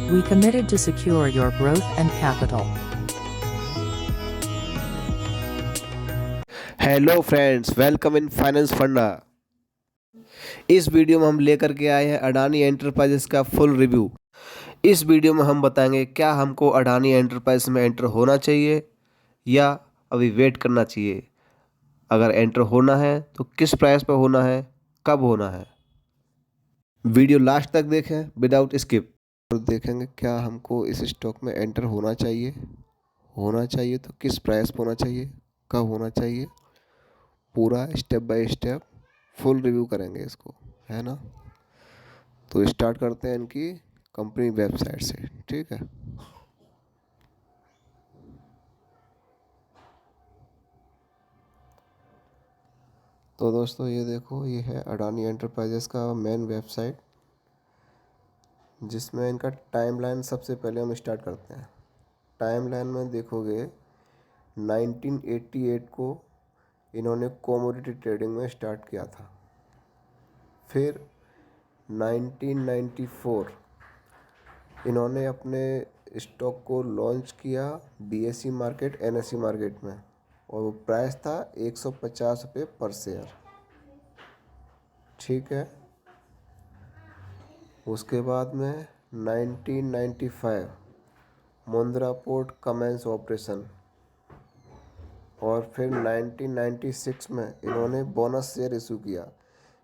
We committed to secure your growth and capital. Hello friends, welcome in finance फंडा। इस video में हम लेकर के आए हैं अडानी एंटरप्राइजेस का फुल रिव्यू। इस वीडियो में हम बताएंगे क्या हमको अडानी एंटरप्राइज में एंटर होना चाहिए या अभी वेट करना चाहिए। अगर एंटर होना है तो किस प्राइस पर होना है, कब होना है। वीडियो लास्ट तक देखें विदाउट स्किप। और देखेंगे क्या हमको इस स्टॉक में एंटर होना चाहिए तो किस प्राइस पर होना चाहिए, कब होना चाहिए। पूरा step by step full review करेंगे इसको, है ना। तो स्टार्ट करते हैं इनकी कंपनी वेबसाइट से, ठीक है। तो दोस्तों ये देखो, ये है अडानी एंटरप्राइजेस का मेन वेबसाइट, जिसमें इनका टाइमलाइन सबसे पहले हम स्टार्ट करते हैं। टाइमलाइन में देखोगे 1988 को इन्होंने कमोडिटी ट्रेडिंग में स्टार्ट किया था। फिर 1994 इन्होंने अपने स्टॉक को लॉन्च किया बीएसई मार्केट, एनएसई मार्केट में, और वो प्राइस था 150 रुपये पर शेयर, ठीक है। उसके बाद में 1995 मुंद्रा पोर्ट कमेंस ऑपरेशन, और फिर 1996 में इन्होंने बोनस शेयर इशू किया,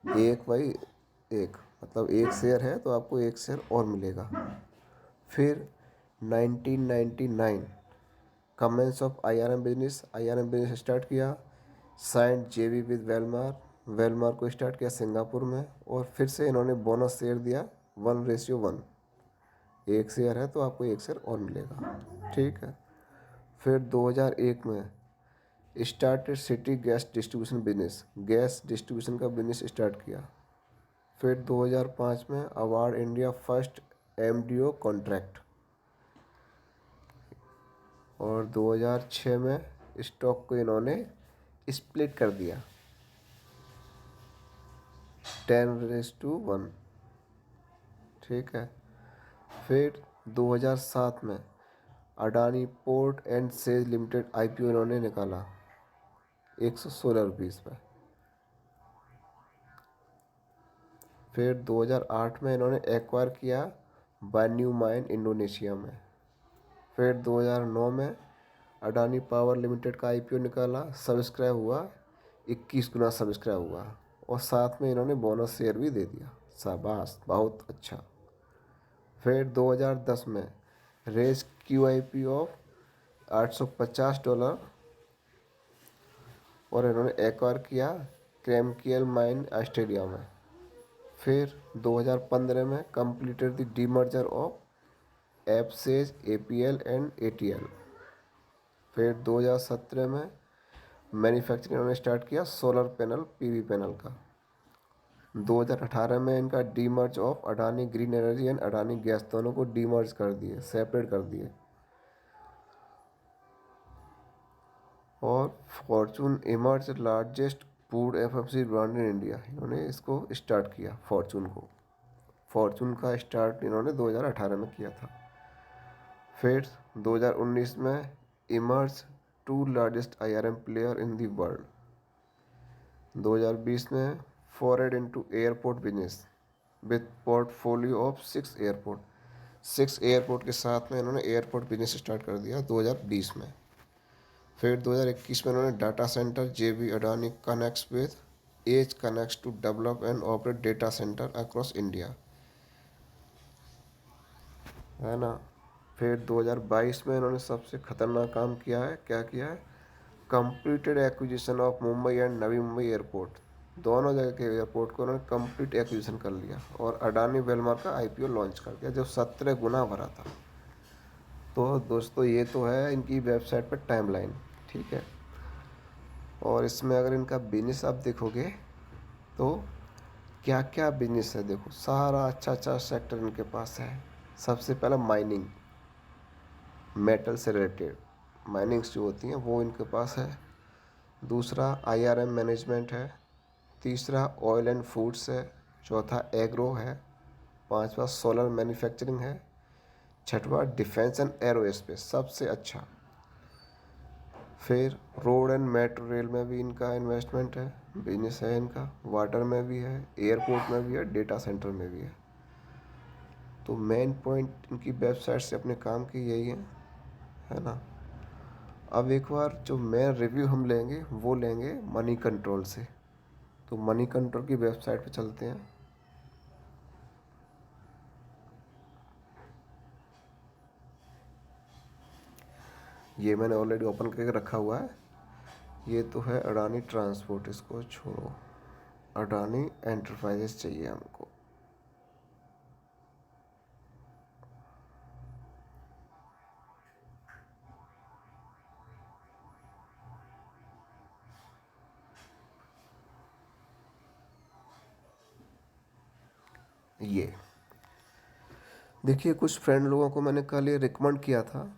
1/1, मतलब एक शेयर है तो आपको एक शेयर और मिलेगा। फिर 1999 commence of IRM business start किया, साइंड जेवी विद वेलमार को स्टार्ट किया सिंगापुर में, और फिर से इन्होंने बोनस शेयर दिया 1:1, एक शेयर है तो आपको एक शेयर और मिलेगा, ठीक है। फिर 2001 में started city gas distribution business, gas distribution का बिजनेस स्टार्ट किया। फिर 2005 में award India first MDO contract, और 2006 में स्टॉक को इन्होंने स्प्लिट कर दिया 10:1, ठीक है। फिर 2007 में Adani port and says limited IPO इन्होंने निकाला 116 रुपीज़ पर। फिर 2008 में इन्होंने एक्वायर किया बान्यू माइन इंडोनेशिया में। फिर 2009 में अडानी पावर लिमिटेड का आईपीओ निकाला, सब्सक्राइब हुआ 21 गुना सब्सक्राइब हुआ, और साथ में इन्होंने बोनस शेयर भी दे दिया, शाबाश, बहुत अच्छा। फिर 2010 में रेज क्यूआईपी ऑफ $850, और इन्होंने एक्वायर किया क्रेमकियल माइन ऑस्ट्रेलिया में। फिर 2015 में completed the demerger of APSEZ APL and ATL. फिर 2017 में मैन्युफैक्चरिंग इन्होंने स्टार्ट किया सोलर पैनल पीवी पैनल का। 2018 में इनका demerge of Adani green energy and Adani gas दोनों को डीमर्ज कर दिए, सेपरेट कर दिए। और Fortune emerge largest food FMC brand in India, इन्होंने इसको स्टार्ट किया फॉर्चून का स्टार्ट इन्होंने 2018 में किया था। फिर 2019 में emerge to largest IRM player in the world. 2020 में forward into airport business with portfolio of 6 airport के साथ में इन्होंने एयरपोर्ट बिजनेस स्टार्ट कर दिया 2020 में। फिर 2021 में इन्होंने data center JV Adani Connex with Edge Connex to develop and operate data center across India, है ना। फिर 2022 में इन्होंने सबसे खतरनाक काम किया है, क्या किया है, completed acquisition of Mumbai and Navi Mumbai airport, दोनों जगह के एयरपोर्ट को उन्होंने कंप्लीट एक्विजिशन कर लिया, और अडानी वेलमार का आईपीओ लॉन्च कर दिया जो 17 गुना भरा था। तो दोस्तों ये तो है इनकी वेबसाइट पर टाइमलाइन, ठीक है। और इसमें अगर इनका बिजनेस आप देखोगे तो क्या क्या बिजनेस है, देखो सारा अच्छा सेक्टर इनके पास है। सबसे पहला माइनिंग, मेटल से रिलेटेड माइनिंग्स जो होती हैं वो इनके पास है। दूसरा आईआरएम मैनेजमेंट है। तीसरा ऑयल एंड फूड्स है। चौथा एग्रो है। पांचवा सोलर मैन्युफैक्चरिंग है। छठवां डिफेंस एंड एरोस्पेस सबसे अच्छा। फिर रोड एंड मेट्रो रेल में भी इनका इन्वेस्टमेंट है, बिजनेस है इनका, वाटर में भी है, एयरपोर्ट में भी है, डेटा सेंटर में भी है। तो मेन पॉइंट इनकी वेबसाइट से अपने काम की यही है ना। अब एक बार जो मेन रिव्यू हम लेंगे वो लेंगे मनी कंट्रोल से। तो मनी कंट्रोल की वेबसाइट पे चलते हैं। ये मैंने ऑलरेडी ओपन करके रखा हुआ है। ये तो है अडानी ट्रांसपोर्ट, इसको छोड़ो, अडानी एंटरप्राइजेस चाहिए हमको। ये देखिए, कुछ फ्रेंड लोगों को मैंने कल ये रिकमेंड किया था,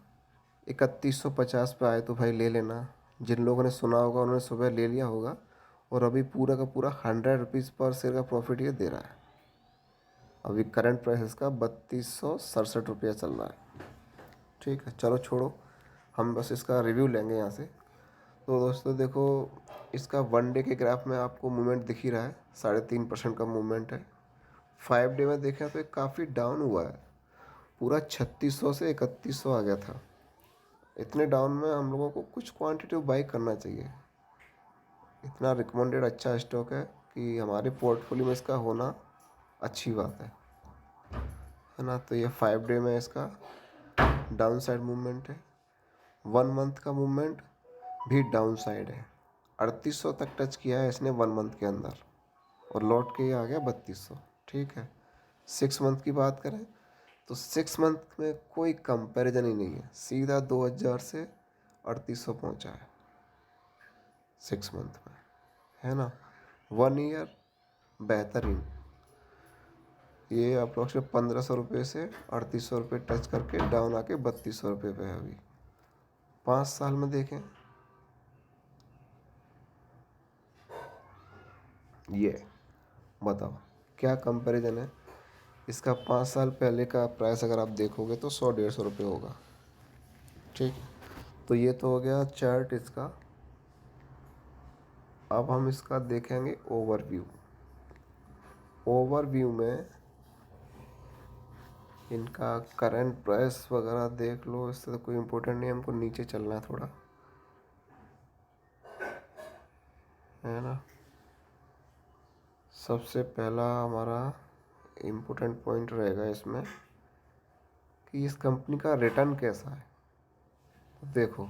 3150 पे आए तो भाई ले लेना। जिन लोगों ने सुना होगा उन्होंने सुबह ले लिया होगा, और अभी पूरा का पूरा 100 रुपीज़ पर शेयर का प्रॉफिट ये दे रहा है। अभी करंट प्राइस इसका 3267 रुपया चल रहा है। ठीक है, चलो छोड़ो, हम बस इसका रिव्यू लेंगे यहाँ से। तो दोस्तों देखो, इसका 1 डे के ग्राफ में आपको मूवमेंट दिख ही रहा है, 3.5% का मूवमेंट है। 5 डे में देखें तो ये काफ़ी डाउन हुआ है, पूरा 3600 से 3100 आ गया था। इतने डाउन में हम लोगों को कुछ क्वांटिटी बाई करना चाहिए। इतना रिकमेंडेड अच्छा स्टॉक है कि हमारे पोर्टफोलियो में इसका होना अच्छी बात है ना। तो ये 5 डे में इसका डाउन साइड मूवमेंट है। 1 मंथ का मूवमेंट भी डाउन साइड है। 3800 तक टच किया है इसने 1 मंथ के अंदर, और लौट के ये आ गया 3200। ठीक है, 6 मंथ की बात करें तो 6 मंथ में कोई कंपैरिजन ही नहीं है, सीधा 2000 से 3800 पहुंचा है 6 मंथ में, है ना। 1 ईयर बेहतरीन, ये अप्रोक्सीमेट 1500 रुपये से 3800 रुपये टच करके डाउन आके 3200 रुपये पे है अभी। 5 साल में देखें, ये बताओ क्या कंपैरिजन है इसका। 5 साल पहले का प्राइस अगर आप देखोगे तो 100-150 रुपये होगा। ठीक, तो ये तो हो गया चार्ट इसका। अब हम इसका देखेंगे ओवरव्यू। ओवरव्यू में इनका करंट प्राइस वगैरह देख लो, इससे तो कोई इम्पोर्टेंट नहीं, हमको नीचे चलना है थोड़ा, है ना। सबसे पहला हमारा इम्पोर्टेंट पॉइंट रहेगा इसमें कि इस कंपनी का रिटर्न कैसा है। तो देखो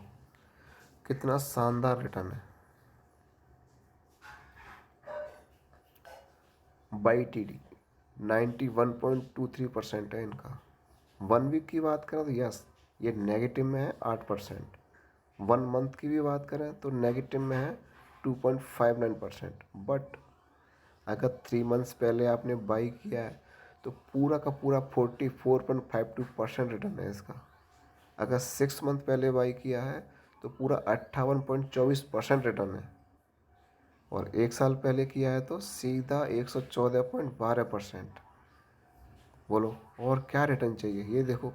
कितना शानदार रिटर्न है। बाई टी डी 91.23% है इनका। 1 वीक की बात करें तो यस, ये नेगेटिव में है 8%। 1 मंथ की भी बात करें तो नेगेटिव में है 2.59%। बट अगर 3 मंथ्स पहले आपने बाई किया है तो पूरा का पूरा 44.52% रिटर्न है इसका। अगर 6 मंथ पहले बाई किया है तो पूरा 58.24% रिटर्न है, और 1 साल पहले किया है तो सीधा 114.12%। बोलो और क्या रिटर्न चाहिए। ये देखो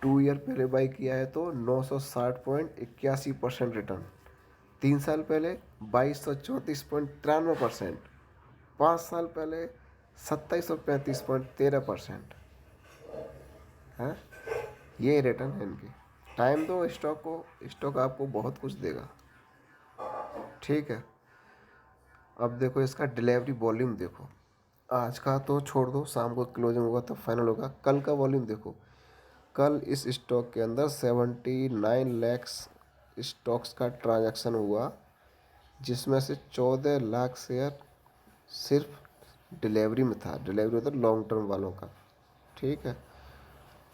2 ईयर पहले बाई किया है तो 960.81% रिटर्न, 3 साल पहले 2234.93%, 5 साल पहले 2735.13% है। ये रिटर्न है इनकी। टाइम दो स्टॉक को, स्टॉक आपको बहुत कुछ देगा। ठीक है, अब देखो इसका डिलीवरी वॉल्यूम देखो, आज का तो छोड़ दो, शाम को क्लोजिंग होगा तो फाइनल होगा। कल का वॉल्यूम देखो, कल इस स्टॉक के अंदर 79 लैक्स स्टॉक्स का ट्रांजैक्शन हुआ, जिसमें से 14 लाख शेयर सिर्फ डिलीवरी में था। डिलीवरी मतलब लॉन्ग टर्म वालों का। ठीक है,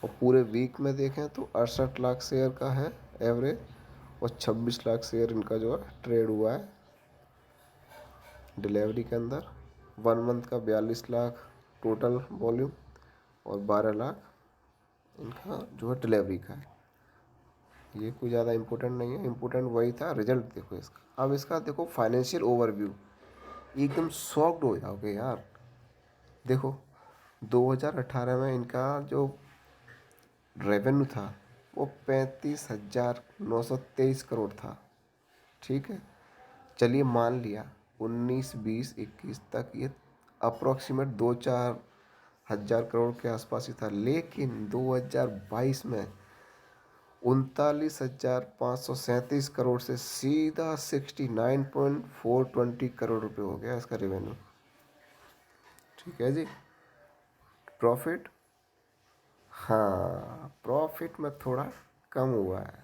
और पूरे वीक में देखें तो 68 लाख शेयर का है एवरेज, और 26 लाख शेयर इनका जो है ट्रेड हुआ है डिलीवरी के अंदर। 1 मंथ का 42 लाख टोटल वॉल्यूम, और 12 लाख इनका जो है डिलीवरी का है। ये कोई ज़्यादा इम्पोर्टेंट नहीं है, इम्पोर्टेंट वही था रिजल्ट देखो इसका। अब इसका देखो फाइनेंशियल ओवरव्यू, एकदम शॉक्ड हो जाओगे यार। देखो 2018 में इनका जो रेवेन्यू था वो 35,923 करोड़ था। ठीक है, चलिए मान लिया 19, 20, 21 तक ये अप्रोक्सीमेट 2-4 हज़ार करोड़ के आसपास ही था, लेकिन 2022 में 39,537 करोड़ से सीधा 69.420 करोड़ रुपये हो गया इसका रेवेन्यू। ठीक है जी। प्रॉफिट, हाँ प्रॉफिट में थोड़ा कम हुआ है।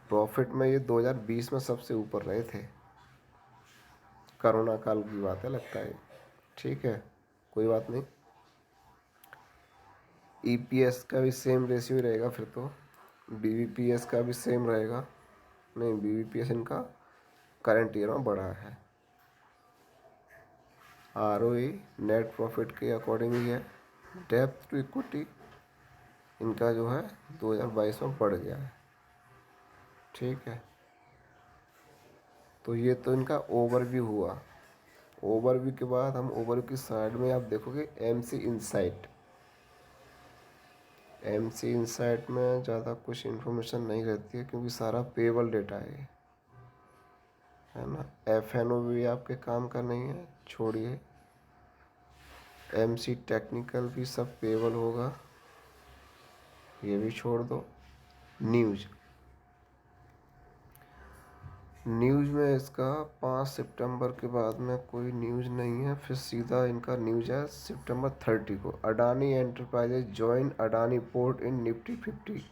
प्रॉफिट में ये 2020 में सबसे ऊपर रहे थे, कोरोना काल की बात है लगता है। ठीक है, कोई बात नहीं। ईपीएस का भी सेम रेशियो ही रहेगा फिर तो, बीवीपीएस का भी सेम रहेगा। नहीं, बीवीपीएस इनका करंट ईयर में बढ़ा है। आरओई नेट प्रॉफिट के अकॉर्डिंग ही है। डेप्थ टू इक्विटी इनका जो है 2022 में बढ़ गया है। ठीक है, तो ये तो इनका ओवरव्यू हुआ। ओवरव्यू के बाद हम ओवरव्यू की साइड में आप देखोगे एमसी इंसाइट। एमसी इंसाइट में ज़्यादा कुछ इन्फॉर्मेशन नहीं रहती है क्योंकि सारा पेबल डेटा है ना। एफएनओ भी आपके काम का नहीं है, छोड़िए। एमसी टेक्निकल भी सब पेबल होगा, ये भी छोड़ दो। न्यूज़ में इसका 5 सितंबर के बाद में कोई न्यूज़ नहीं है, फिर सीधा इनका न्यूज़ है सितंबर 30 को। Adani enterprises join Adani port in Nifty 50,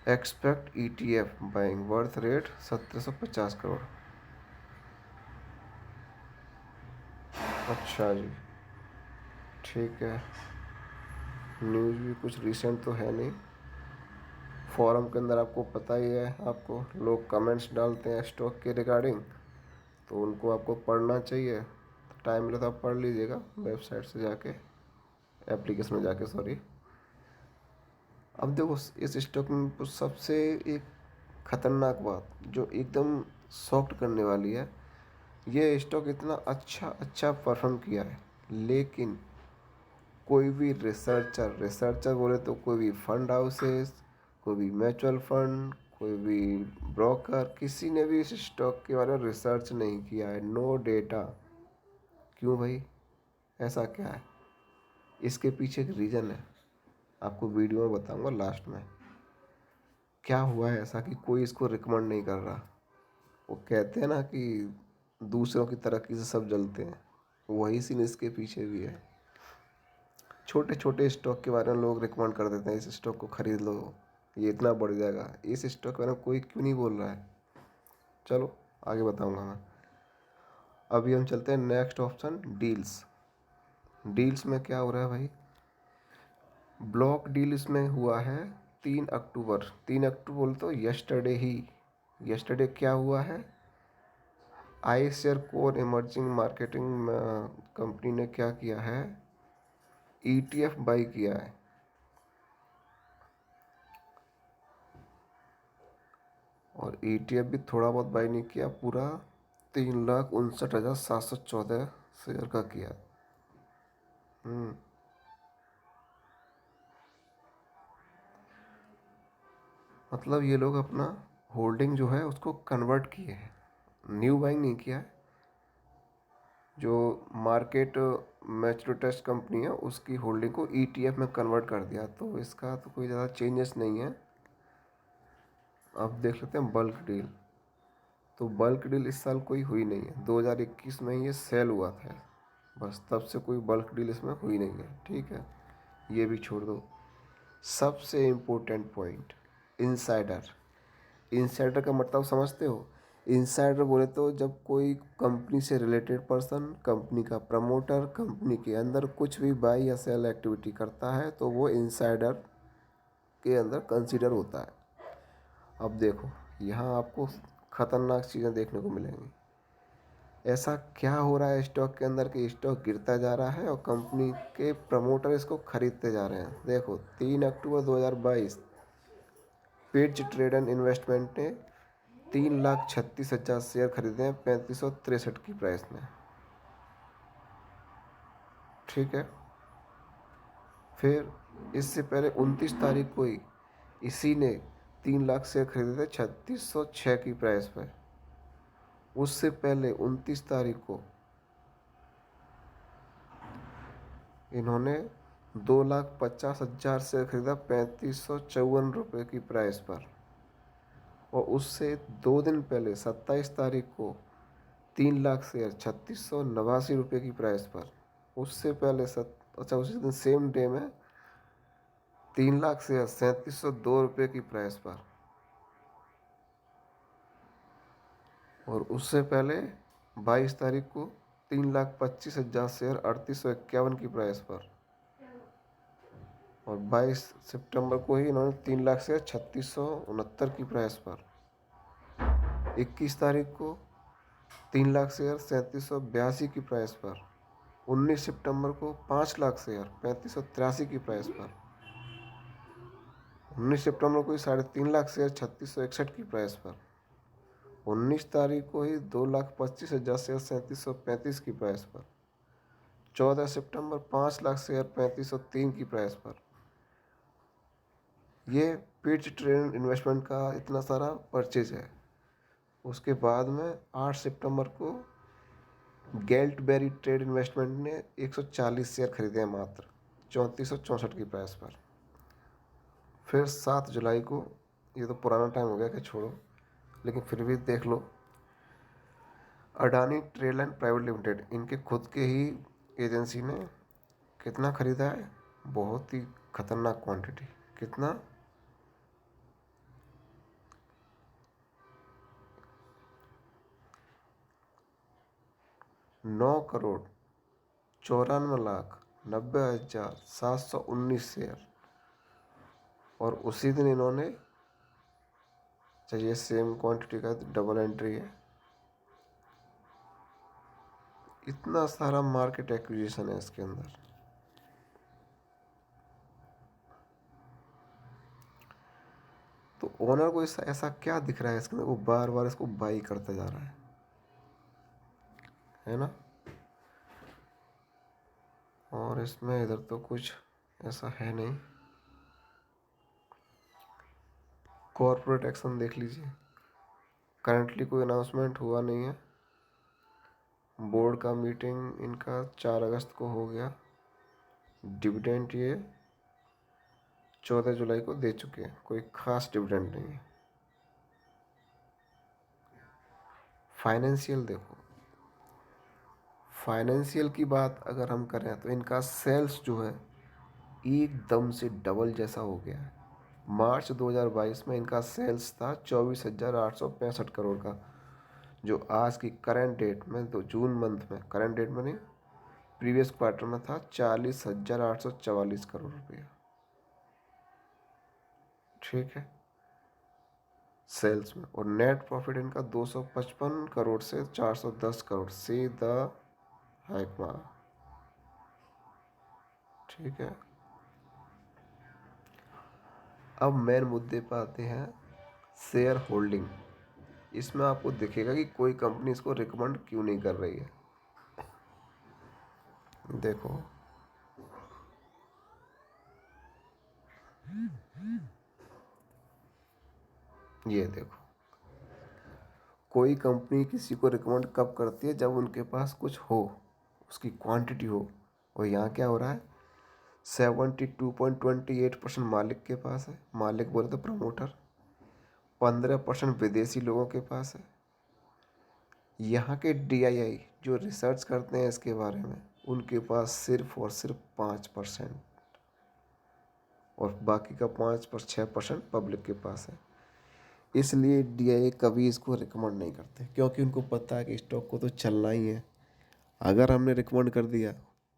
expect ETF buying, worth rate 1750 crore. अच्छा जी, ठीक है। न्यूज़ भी कुछ रिसेंट तो है नहीं। फोरम के अंदर आपको पता ही है, आपको लोग कमेंट्स डालते हैं स्टॉक के रिगार्डिंग, तो उनको आपको पढ़ना चाहिए। टाइम मिले तो आप पढ़ लीजिएगा वेबसाइट से जाके, एप्लीकेशन में जाके, सॉरी। अब देखो इस स्टॉक में सबसे एक खतरनाक बात जो एकदम शॉक्ड करने वाली है, ये स्टॉक इतना अच्छा परफॉर्म किया है, लेकिन कोई भी रिसर्चर बोले तो कोई भी फंड हाउसेस, कोई भी म्यूचुअल फंड, कोई भी ब्रोकर, किसी ने भी इस स्टॉक के बारे में रिसर्च नहीं किया है। No data. क्यों भाई, ऐसा क्या है? इसके पीछे एक रीज़न है, आपको वीडियो में बताऊंगा लास्ट में क्या हुआ है ऐसा कि कोई इसको रिकमेंड नहीं कर रहा। वो कहते हैं ना कि दूसरों की तरक्की से सब जलते हैं, वही सीन इसके पीछे भी है। छोटे छोटे स्टॉक के बारे में लोग रिकमेंड कर देते हैं, इस स्टॉक को खरीद लो, ये इतना बढ़ जाएगा। इस स्टॉक के बारे में कोई क्यों नहीं बोल रहा है? चलो आगे बताऊंगा मैं। अभी हम चलते हैं नेक्स्ट ऑप्शन, डील्स। डील्स में क्या हो रहा है भाई? ब्लॉक डील इसमें हुआ है 3 अक्टूबर। 3 अक्टूबर बोल तो यस्टरडे ही। यस्टरडे क्या हुआ है? I share core emerging marketing company ने क्या किया है? ईटीएफ बाई किया है। और ईटीएफ भी थोड़ा बहुत बाई नहीं किया, पूरा 3,59,714 शेयर का किया। मतलब ये लोग अपना होल्डिंग जो है उसको कन्वर्ट किए हैं, न्यू बाइंग नहीं किया है। जो मार्केट मैच्योर टेस्ट कंपनी है उसकी होल्डिंग को ईटीएफ में कन्वर्ट कर दिया, तो इसका तो कोई ज़्यादा चेंजेस नहीं है। अब देख लेते हैं बल्क डील। तो बल्क डील इस साल कोई हुई नहीं है, 2021 में ये सेल हुआ था बस, तब से कोई बल्क डील इसमें हुई नहीं है। ठीक है, ये भी छोड़ दो। सबसे इम्पोर्टेंट पॉइंट, इनसाइडर। इनसाइडर का मतलब समझते हो? इनसाइडर बोले तो जब कोई कंपनी से रिलेटेड पर्सन, कंपनी का प्रमोटर, कंपनी के अंदर कुछ भी बाई या सेल एक्टिविटी करता है तो वो इनसाइडर के अंदर कंसीडर होता है। अब देखो यहाँ आपको खतरनाक चीज़ें देखने को मिलेंगी। ऐसा क्या हो रहा है स्टॉक के अंदर कि स्टॉक गिरता जा रहा है और कंपनी के प्रमोटर इसको खरीदते जा रहे हैं। देखो 3 अक्टूबर 2022 पिच ट्रेड एंड इन्वेस्टमेंट ने 3,36,000 शेयर खरीदे हैं 3563 की प्राइस में। ठीक है, फिर इससे पहले 29 तारीख को ही इसी ने 3 लाख शेयर खरीदे थे 3606 की प्राइस पर। उससे पहले 29 तारीख को इन्होंने 2,50,000 शेयर खरीदा 3554 रुपये की प्राइस पर। और उससे 2 दिन पहले 27 तारीख को 3 लाख शेयर 3689 रुपये की प्राइस पर। उससे पहले उसी दिन सेम डे में 3 लाख शेयर 3702 रुपये की प्राइस पर। और उससे पहले 22 तारीख को 3,25,000 शेयर 3851 की प्राइस पर। और 22 सितंबर को ही इन्होंने 3 लाख शेयर 3669 की प्राइस पर। 21 तारीख को 3 लाख शेयर 3782 की प्राइस पर। 19 सितंबर को 5 लाख शेयर 3583 की प्राइस पर। 19 सितंबर को ही 3.5 लाख शेयर 3661 की प्राइस पर। 19 तारीख को ही 2,25,000 शेयर 3735 की प्राइस पर। 14 सितंबर 5 लाख शेयर 3503 की प्राइस पर। ये पिच ट्रेड इन्वेस्टमेंट का इतना सारा परचेज है। उसके बाद में 8 सितंबर को गेल्टबेरी ट्रेड इन्वेस्टमेंट ने 140 शेयर खरीदे हैं मात्र 3464 की प्राइस पर। फिर 7 जुलाई को, ये तो पुराना टाइम हो गया कि छोड़ो, लेकिन फिर भी देख लो, Adani trade line private limited, इनके खुद के ही एजेंसी ने कितना खरीदा है, बहुत ही खतरनाक क्वांटिटी। कितना? 9,94,90,719 शेयर। और उसी दिन इन्होंने, चाहिए सेम क्वांटिटी का डबल एंट्री है, इतना सारा मार्केट एक्विजिशन है इसके अंदर। तो ओनर को ऐसा क्या दिख रहा है इसके अंदर, वो बार बार इसको बाई करता जा रहा है ना। और इसमें इधर तो कुछ ऐसा है नहीं। कॉर्पोरेट एक्शन देख लीजिए, करंटली कोई अनाउंसमेंट हुआ नहीं है। बोर्ड का मीटिंग इनका 4 अगस्त को हो गया। डिविडेंड ये 14 जुलाई को दे चुके हैं, कोई खास डिविडेंड नहीं है। फाइनेंशियल देखो, फाइनेंशियल की बात अगर हम करें तो इनका सेल्स जो है एकदम से डबल जैसा हो गया है। मार्च 2022 में इनका सेल्स था 24,865 करोड़ का, जो आज की करंट डेट में, तो जून मंथ में, करंट डेट में नहीं, प्रीवियस क्वार्टर में था 40,844 करोड़ रुपया। ठीक है, सेल्स में। और नेट प्रॉफिट इनका 255 करोड़ से 410 करोड़, सीधा हाइक मारा। ठीक है, अब मेन मुद्दे पर आते हैं, शेयर होल्डिंग। इसमें आपको दिखेगा कि कोई कंपनी इसको रिकमेंड क्यों नहीं कर रही है। देखो, ये देखो, कोई कंपनी किसी को रिकमेंड कब करती है, जब उनके पास कुछ हो, उसकी क्वांटिटी हो। और यहाँ क्या हो रहा है, 72.28% मालिक के पास है, मालिक बोले तो प्रमोटर। 15% विदेशी लोगों के पास है। यहाँ के DII जो रिसर्च करते हैं इसके बारे में, उनके पास सिर्फ और सिर्फ 5%, और बाकी का 6% पब्लिक के पास है। इसलिए DII कभी इसको रिकमेंड नहीं करते, क्योंकि उनको पता है कि स्टॉक को तो चलना ही है। अगर हमने रिकमेंड कर दिया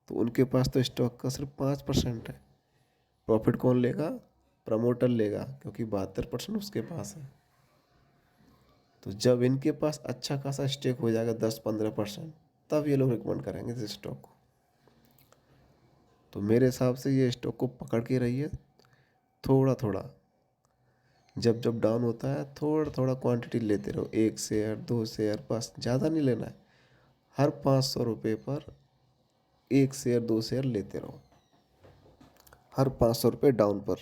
तो उनके पास तो स्टॉक का सिर्फ 5% है। प्रॉफिट कौन लेगा? प्रमोटर लेगा, क्योंकि 72% उसके पास है। तो जब इनके पास अच्छा खासा स्टेक हो जाएगा 10-15%, तब ये लोग रिकमेंड करेंगे इस स्टॉक को। तो मेरे हिसाब से ये स्टॉक को पकड़ के रहिए, थोड़ा थोड़ा, जब जब डाउन होता है थोड़ा थोड़ा क्वांटिटी लेते रहो, 1 शेयर 2 शेयर, बस ज़्यादा नहीं लेना है। हर 500 रुपये पर 1 शेयर 2 शेयर लेते रहो। हर 500 रुपये डाउन पर,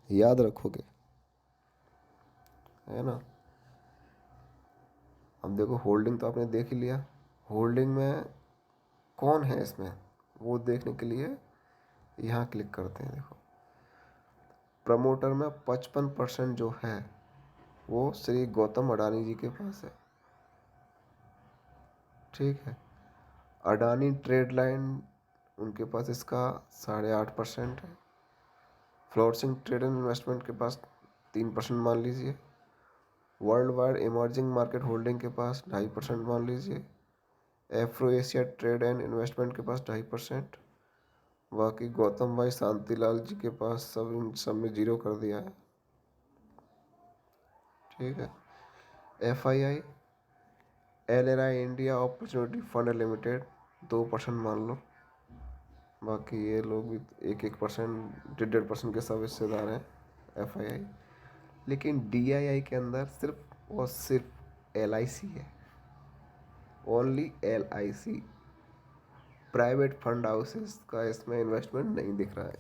याद रखोगे, है ना। अब देखो होल्डिंग तो आपने देख ही लिया, होल्डिंग में कौन है इसमें वो देखने के लिए यहाँ क्लिक करते हैं। देखो प्रमोटर में 55% जो है वो श्री गौतम अडानी जी के पास है, ठीक है। अडानी ट्रेड लाइन उनके पास इसका 8.5% है। फ्लोरसिंग ट्रेड एंड इन्वेस्टमेंट के पास 3% मान लीजिए। World wide emerging market holding के पास 2.5% मान लीजिए। Afro Asia trade and investment के पास 2.5%। बाकी गौतम भाई शांतिलाल जी के पास सब में 0 कर दिया है, ठीक है। FII LRI India opportunity fund limited 2% मान लो। बाकी ये लोग भी 1% 1.5% के सब हिस्सेदार हैं FII। लेकिन DII के अंदर सिर्फ और सिर्फ LIC है, only LIC। Private fund houses का इसमें इन्वेस्टमेंट नहीं दिख रहा है।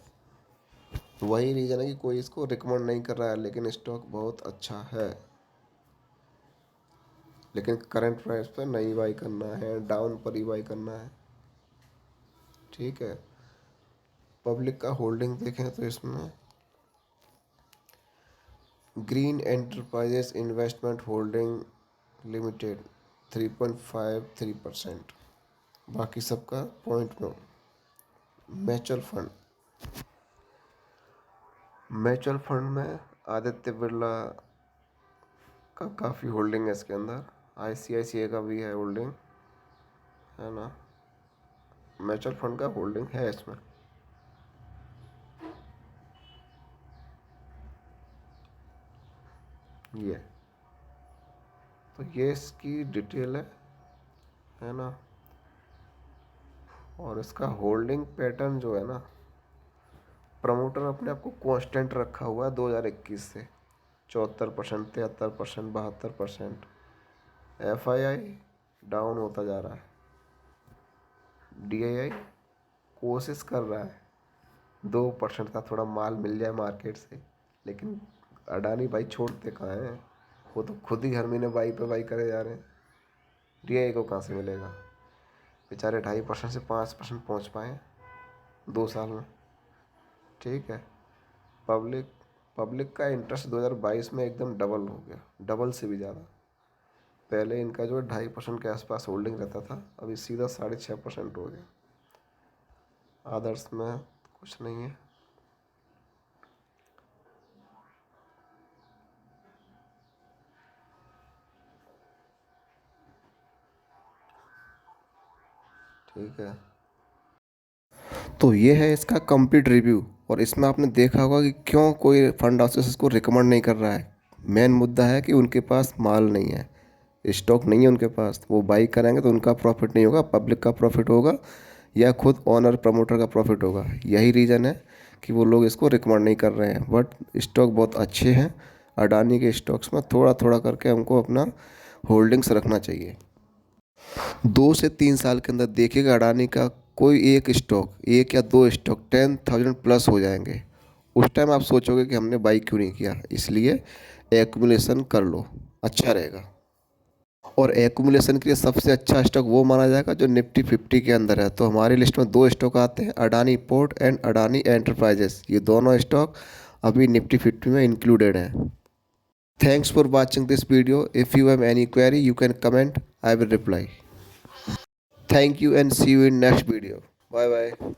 वही रीज़न है कि कोई इसको रिकमेंड नहीं कर रहा है, लेकिन स्टॉक बहुत अच्छा है। लेकिन करंट प्राइस पर नहीं बाई करना है, डाउन पर ही बाई करना है, ठीक है। पब्लिक का होल्डिंग देखें तो इसमें green enterprises investment holding limited 3.53%। बाकी सबका पॉइंट में। म्यूचुअल फंड में आदित्य बिरला का काफ़ी होल्डिंग है इसके अंदर। ICICI का भी है होल्डिंग, है ना। म्यूचुअल फंड का होल्डिंग है इसमें। ये तो ये इसकी डिटेल है ना। और इसका होल्डिंग पैटर्न जो है ना, प्रमोटर अपने आप को कांस्टेंट रखा हुआ है 2021 से 74%, 73%, 72%। FII डाउन होता जा रहा है। DII कोशिश कर रहा है 2% का थोड़ा माल मिल जाए मार्केट से, लेकिन अडानी भाई छोड़ते कहाँ हैं, वो तो खुद ही हर महीने बाई पे बाई करे जा रहे हैं। DII को कहाँ से मिलेगा, बेचारे 2.5% से 5% पहुँच पाए 2 साल में, ठीक है। पब्लिक का इंटरेस्ट 2022 में एकदम डबल हो गया, डबल से भी ज़्यादा। पहले इनका जो है 2.5% के आसपास होल्डिंग रहता था, अभी सीधा 6.5% हो गया। आदर्श में कुछ नहीं है। ठीक है, तो ये है इसका कंप्लीट रिव्यू। और इसमें आपने देखा होगा कि क्यों कोई फंड हाउसेस इसको रिकमेंड नहीं कर रहा है। मेन मुद्दा है कि उनके पास माल नहीं है, स्टॉक नहीं है उनके पास। वो बाई करेंगे तो उनका प्रॉफिट नहीं होगा, पब्लिक का प्रॉफिट होगा या खुद ओनर प्रमोटर का प्रॉफिट होगा। यही रीज़न है कि वो लोग इसको रिकमेंड नहीं कर रहे हैं। बट स्टॉक बहुत अच्छे हैं। अडानी के स्टॉक्स में थोड़ा थोड़ा करके हमको अपना होल्डिंग्स रखना चाहिए। 2 से 3 साल के अंदर देखिएगा अडानी का कोई एक स्टॉक, 1 या 2 स्टॉक 10,000 प्लस हो जाएंगे। उस टाइम आप सोचोगे कि हमने बाई क्यों नहीं किया। इसलिए एक्यूमुलेशन कर लो, अच्छा रहेगा। और एक्यूमुलेशन के लिए सबसे अच्छा स्टॉक वो माना जाएगा जो निफ्टी 50 के अंदर है। तो हमारी लिस्ट में 2 स्टॉक आते हैं, Adani port and Adani enterprises. ये दोनों स्टॉक अभी निफ्टी 50 में इंक्लूडेड हैं। Thanks for watching this video. If you have any query you can comment, I will reply. Thank you and see you in next video. Bye bye.